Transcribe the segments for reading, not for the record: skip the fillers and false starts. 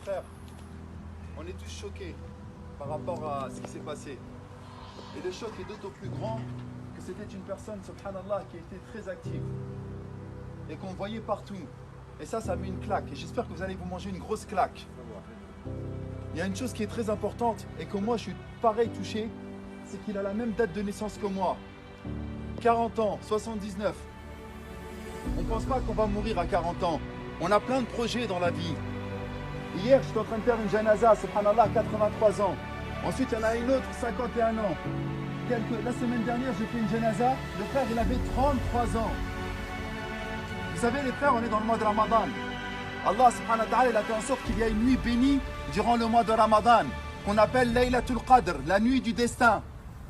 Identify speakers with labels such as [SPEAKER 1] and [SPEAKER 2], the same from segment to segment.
[SPEAKER 1] frères, on est tous choqués par rapport à ce qui s'est passé. Et le choc est d'autant plus grand que c'était une personne, subhanallah, qui était très active et qu'on voyait partout. Et ça met une claque. Et j'espère que vous allez vous manger une grosse claque. Il y a une chose qui est très importante et que moi je suis pareil touché, c'est qu'il a la même date de naissance que moi. 40 ans, 79. On ne pense pas qu'on va mourir à 40 ans. On a plein de projets dans la vie. Hier, j'étais en train de faire une janaza, subhanallah, 83 ans. Ensuite, il y en a une autre, 51 ans. La semaine dernière, j'ai fait une janaza. Le frère, il avait 33 ans. Vous savez, les frères, on est dans le mois de Ramadan. Allah, subhanahu wa ta'ala, il a fait en sorte qu'il y ait une nuit bénie durant le mois de Ramadan, qu'on appelle Laylatul Qadr, la nuit du destin.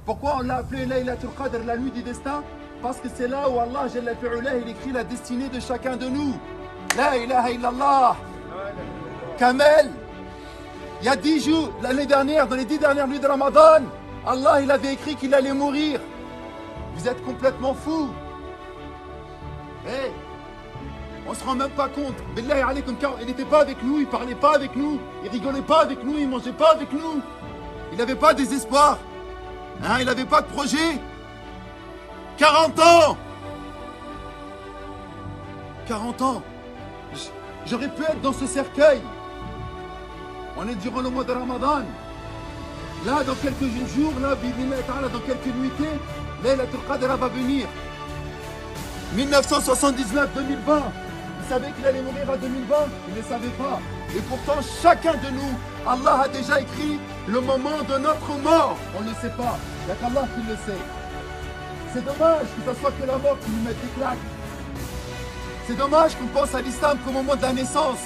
[SPEAKER 1] Pourquoi on l'a appelé Laylatul Qadr, la nuit du destin? Parce que c'est là où Allah, Jalla fi'ulah, il écrit la destinée de chacun de nous. La ilaha illallah. Kamel, il y a 10 jours, l'année dernière, dans les 10 dernières nuits de Ramadan, Allah, il avait écrit qu'il allait mourir. Vous êtes complètement fous. Hey, on se rend même pas compte. Billahi alaykum, il n'était pas avec nous, il parlait pas avec nous, il rigolait pas avec nous, il mangeait pas avec nous. Il n'avait pas d'espoir. Hein, il n'avait pas de projet. 40 ans. 40 ans. J'aurais pu être dans ce cercueil. On est durant le mois de Ramadan. Là, dans quelques jours, là, dans quelques nuitées, Laylatul Qadr va venir. 1979-2020. Il savait qu'il allait mourir à 2020. Il ne savait pas. Et pourtant, chacun de nous, Allah a déjà écrit le moment de notre mort. On ne le sait pas. Il n'y a qu'Allah qui le sait. C'est dommage que ce soit que la mort qui nous mette des claques. C'est dommage qu'on pense à l'islam qu'au moment de la naissance,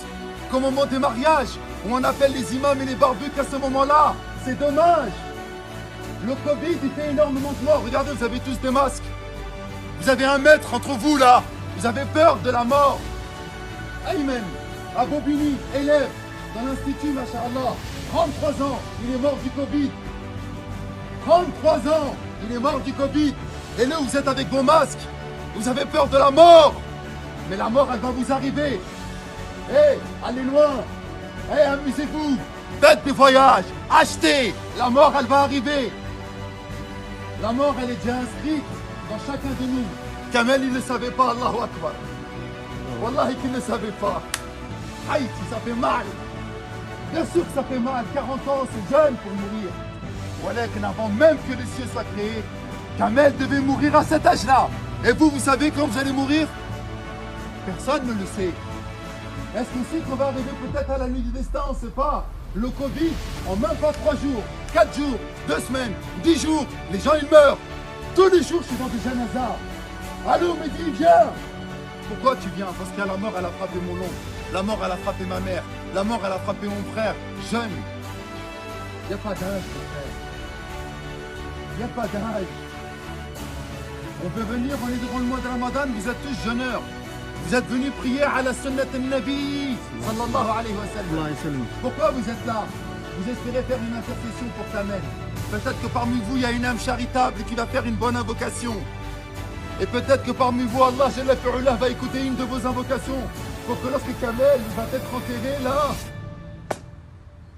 [SPEAKER 1] qu'au moment des mariages, où on appelle les imams et les barbus qu'à ce moment-là. C'est dommage. Le Covid, il fait énormément de morts. Regardez, vous avez tous des masques. Vous avez 1 mètre entre vous, là. Vous avez peur de la mort. Ayman, à Bobigny, élève dans l'institut, masha'Allah. 33 ans, il est mort du Covid. 33 ans, il est mort du Covid. Et là, vous êtes avec vos masques. Vous avez peur de la mort. Mais la mort, elle va vous arriver. Hé, allez loin. Hé, amusez-vous. Faites des voyages. Achetez. La mort, elle va arriver. La mort, elle est déjà inscrite dans chacun de nous. Kamel, il ne savait pas, Allahu Akbar. Wallahi qu'il ne savait pas. Haïti, ça fait mal. Bien sûr que ça fait mal. 40 ans, c'est jeune pour mourir. Voilà qu'avant même que les cieux soient créés, Kamel devait mourir à cet âge-là. Et vous, vous savez quand vous allez mourir? Personne ne le sait. Est-ce qu'on sait qu'on va arriver peut-être à la nuit du destin? On ne sait pas. Le Covid, en même pas 3 jours, 4 jours, 2 semaines, 10 jours, les gens ils meurent. Tous les jours, je suis dans des janazas. Allô, Mehdi, viens. Pourquoi tu viens? Parce que la mort, elle a frappé mon oncle. La mort, elle a frappé ma mère. La mort, elle a frappé mon frère, jeune. Il n'y a pas d'âge, mon frère. Il n'y a pas d'âge. On peut venir, on est durant le mois de Ramadan, vous êtes tous jeûneurs. Vous êtes venus prier à la sunnat al-Nabi, sallallahu alayhi wa sallam. Pourquoi vous êtes là? Vous espérez faire une intercession pour Kamel. Peut-être que parmi vous, il y a une âme charitable qui va faire une bonne invocation. Et peut-être que parmi vous, Allah Jalla fi'ulah va écouter une de vos invocations. Pour que lorsque Kamel va être enterré là,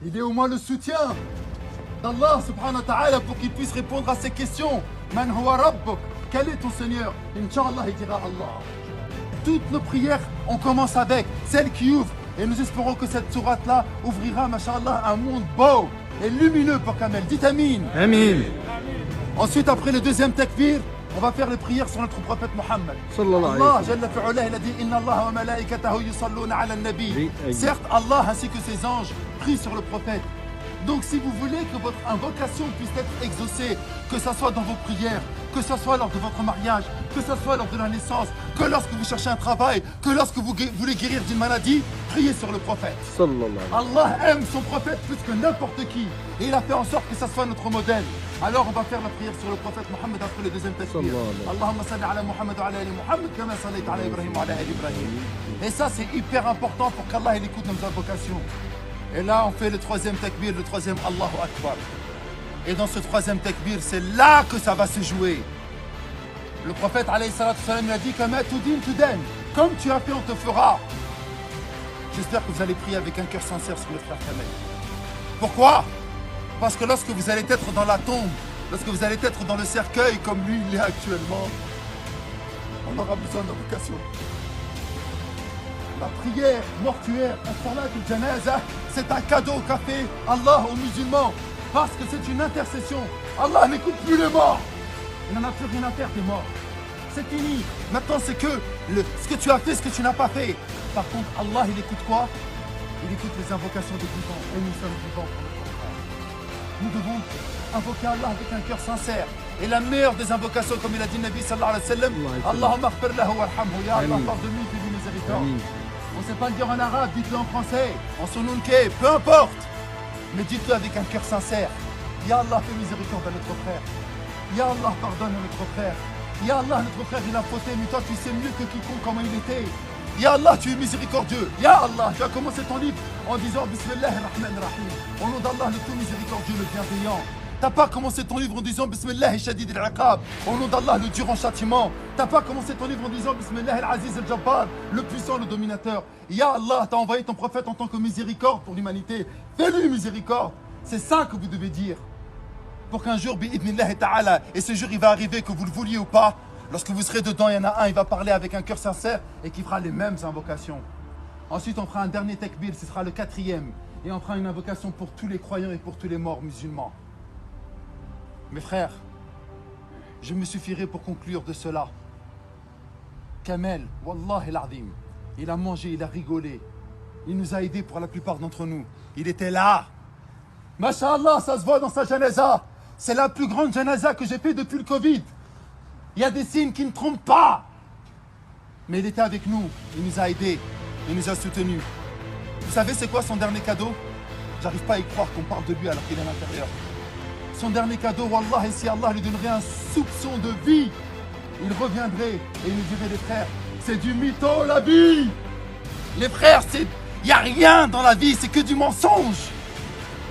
[SPEAKER 1] il ait au moins le soutien d'Allah subhanahu wa ta'ala pour qu'il puisse répondre à ces questions. Man huwa rabbuk? Quel est ton Seigneur? Inch'Allah, il dira Allah. Toutes nos prières, on commence avec celle qui ouvre. Et nous espérons que cette sourate-là ouvrira, masha'Allah, un monde beau et lumineux pour Kamel. Dites Amin.
[SPEAKER 2] Amin.
[SPEAKER 1] Ensuite, après le deuxième takbir, on va faire les prières sur notre prophète Mohammed. Allah, Jalla fi'ulah, il a dit Inna Allah wa malaikatahu yusalluna ala nabi. Certes, Allah ainsi que ses anges prient sur le prophète. Donc si vous voulez que votre invocation puisse être exaucée, que ce soit dans vos prières, que ce soit lors de votre mariage, que ce soit lors de la naissance, que lorsque vous cherchez un travail, que lorsque vous voulez guérir d'une maladie, priez sur le prophète. Allah aime son prophète plus que n'importe qui. Et il a fait en sorte que ça soit notre modèle. Alors on va faire la prière sur le prophète Mohammed après le deuxième takbir. Allahumma salli ala Muhammad wa ala ali Muhammad kama sallayta ala Ibrahim wa ala ali Ibrahim. Et ça c'est hyper important pour qu'Allah il écoute nos invocations. Et là on fait le troisième takbir, le troisième Allahu Akbar. Et dans ce troisième takbir, c'est là que ça va se jouer. Le prophète alayhi salatu salam a dit comme tu as fait, on te fera. j'espère que vous allez prier avec un cœur sincère sur le frère Kamel. Pourquoi? Parce que lorsque vous allez être dans la tombe, lorsque vous allez être dans le cercueil comme lui il est actuellement, on aura besoin d'invocation. La prière mortuaire, salat al-janaza, c'est un cadeau qu'a fait Allah aux musulmans. Parce que c'est une intercession. Allah n'écoute plus les morts. Il n'en a plus rien à faire des morts. C'est fini. Maintenant c'est que ce que tu as fait, ce que tu n'as pas fait. Par contre, Allah il écoute quoi? Il écoute les invocations des vivants. Et nous sommes vivants pour notre frère. Nous devons invoquer Allah avec un cœur sincère. Et la meilleure des invocations, comme il a dit Nabi sallallahu alayhi wa sallam, Allahumma aghfir lahu warhamhu, ya Allah, pardonne-lui, fais-lui miséricorde. On ne sait pas le dire en arabe, dites-le en français, en sonunke, peu importe. Mais dites-le avec un cœur sincère. Ya Allah, fais miséricorde à notre frère. Ya Allah, pardonne à notre frère. Ya Allah, notre frère, il a fauté, mais toi, tu sais mieux que quiconque comment il était. Ya Allah, tu es miséricordieux. Ya Allah, tu as commencé ton livre en disant Bismillah ar-Rahman ar-Rahim. Au nom d'Allah, le tout miséricordieux, le bienveillant. T'as pas commencé ton livre en disant Bismillah shadid al-Iqab. Au nom d'Allah, le dur en châtiment. T'as pas commencé ton livre en disant Bismillah al-Aziz al-Jabbar, le puissant, le dominateur. Ya Allah, t'as envoyé ton prophète en tant que miséricorde pour l'humanité. Fais-lui miséricorde. C'est ça que vous devez dire. Pour qu'un jour, bi'idnillah ta'ala, et ce jour il va arriver que vous le vouliez ou pas, lorsque vous serez dedans, il y en a un, il va parler avec un cœur sincère et qui fera les mêmes invocations. Ensuite, on fera un dernier takbir, ce sera le 4e. Et on fera une invocation pour tous les croyants et pour tous les morts musulmans. Mes frères, je me suffirai pour conclure de cela. Kamel, Wallah el-Azim, il a mangé, il a rigolé. Il nous a aidés pour la plupart d'entre nous. Il était là. Masha'Allah, ça se voit dans sa janaza. C'est la plus grande janaza que j'ai fait depuis le Covid. Il y a des signes qui ne trompent pas. Mais il était avec nous, il nous a aidés, il nous a soutenus. Vous savez c'est quoi son dernier cadeau? J'arrive pas à y croire qu'on parle de lui alors qu'il est à l'intérieur. Son dernier cadeau, Wallah, et si Allah lui donnerait un soupçon de vie, il reviendrait et il nous dirait les frères, c'est du mytho la vie. Les frères, il n'y a rien dans la vie, c'est que du mensonge.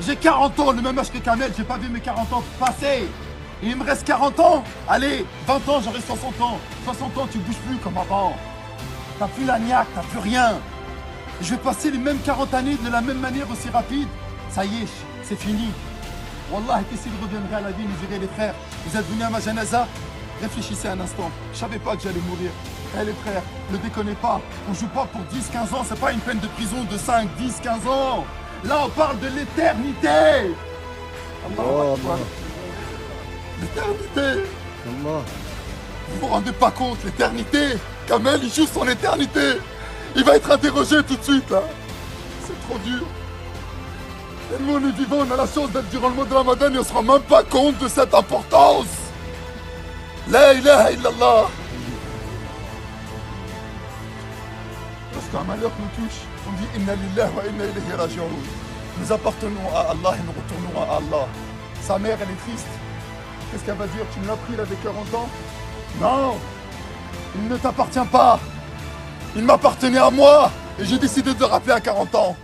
[SPEAKER 1] J'ai 40 ans, le même âge que Kamel, j'ai pas vu mes 40 ans passer. Et il me reste 40 ans. Allez, 20 ans, j'aurai 60 ans. 60 ans, tu bouges plus comme avant. T'as plus la niaque, t'as plus rien. Je vais passer les mêmes 40 années de la même manière aussi rapide. Ça y est, c'est fini. Wallah, et s'il reviendrait à la vie, il nous dirait les frères, vous êtes venus à ma janaza, réfléchissez un instant. Je savais pas que j'allais mourir. Eh les frères, ne déconnez pas. On joue pas pour 10-15 ans, c'est pas une peine de prison de 5, 10, 15 ans. Là, on parle de l'éternité. Allah. L'éternité. Allah. Vous vous rendez pas compte, l'éternité. Kamel, il joue son éternité. Il va être interrogé tout de suite, là. C'est trop dur. Et nous, nous vivons, on a la chance d'être durant le mois de Ramadan et on se rend même pas compte de cette importance. La ilaha illallah. Lorsqu'un malheur nous touche, on dit Inna lillahi wa inna ilayhi raji'un. Nous appartenons à Allah et nous retournons à Allah. Sa mère, elle est triste. Qu'est-ce qu'elle va dire? Tu me l'as pris, il avait 40 ans? Non. Il ne t'appartient pas. Il m'appartenait à moi. Et j'ai décidé de le rappeler à 40 ans.